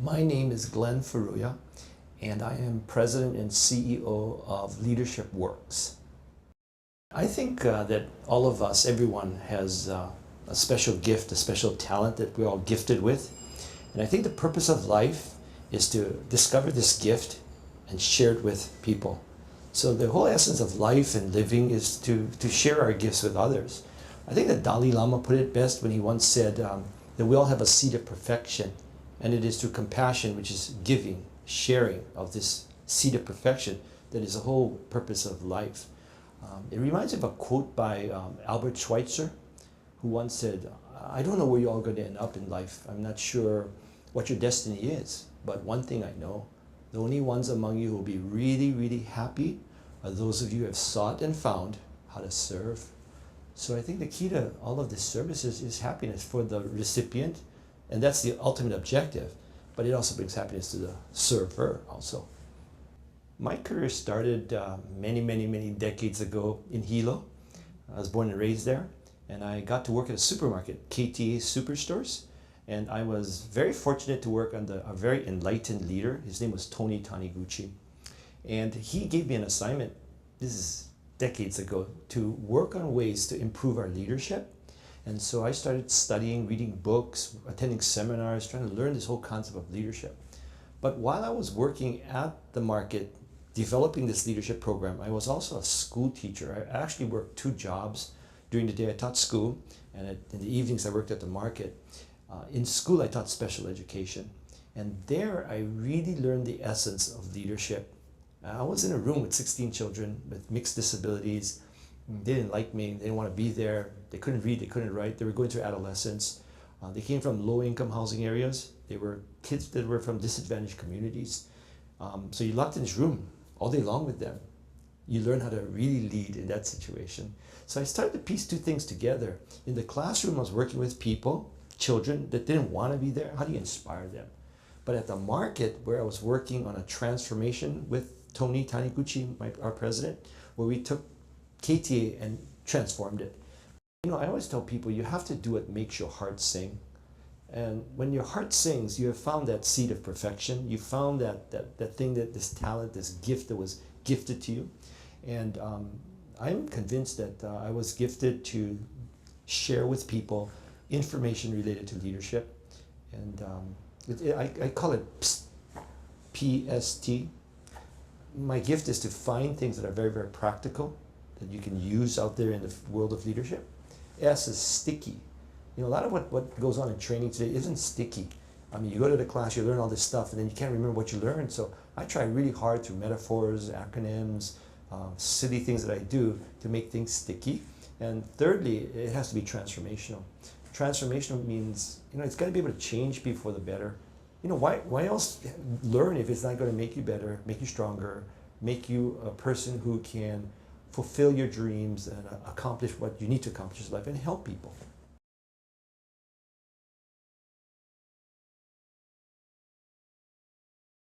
My name is Glenn Furuya, and I am President and CEO of Leadership Works. I think that all of us, everyone, has a special gift, a special talent that we're all gifted with. And I think the purpose of life is to discover this gift and share it with people. So the whole essence of life and living is to share our gifts with others. I think that Dalai Lama put it best when he once said that we all have a seed of perfection, and it is through compassion, which is giving, sharing of this seed of perfection, that is the whole purpose of life. It reminds me of a quote by Albert Schweitzer, who once said, "I don't know where you're all going to end up in life. I'm not sure what your destiny is, but one thing I know, the only ones among you who will be really, really happy are those of you who have sought and found how to serve." So I think the key to all of this services is happiness for the recipient, and that's the ultimate objective, but it also brings happiness to the server also. My career started many decades ago in Hilo. I was born and raised there, and I got to work at a supermarket, KTA Superstores, and I was very fortunate to work under a very enlightened leader. His name was Tony Taniguchi, and he gave me an assignment, this is decades ago, to work on ways to improve our leadership. And so I started studying, reading books, attending seminars, trying to learn this whole concept of leadership. But while I was working at the market, developing this leadership program, I was also a school teacher. I actually worked 2 jobs. During the day I taught school, and in the evenings I worked at the market. In school I taught special education, and there I really learned the essence of leadership. I was in a room with 16 children with mixed disabilities. They didn't like me, they didn't want to be there, they couldn't read, they couldn't write, they were going through adolescence. They came from low-income housing areas. They were kids that were from disadvantaged communities. So you locked in this room all day long with them. You learn how to really lead in that situation. So I started to piece 2 things together. In the classroom I was working with people, children that didn't want to be there. How do you inspire them? But at the market, where I was working on a transformation with Tony Taniguchi, our president, where we took KTA and transformed it. You know, I always tell people you have to do what makes your heart sing. And when your heart sings, you have found that seed of perfection. You found that thing, that this talent, this gift that was gifted to you. And I'm convinced that I was gifted to share with people information related to leadership. And I call it PST. My gift is to find things that are very practical, that you can use out there in the world of leadership. S is sticky. You know, a lot of what goes on in training today isn't sticky. I mean, you go to the class, you learn all this stuff, and then you can't remember what you learned. So I try really hard through metaphors, acronyms, silly things that I do to make things sticky. And thirdly, it has to be transformational. Transformational means, you know, it's got to be able to change people for the better. You know, why else learn if it's not going to make you better, make you stronger, make you a person who can fulfill your dreams and accomplish what you need to accomplish in life and help people.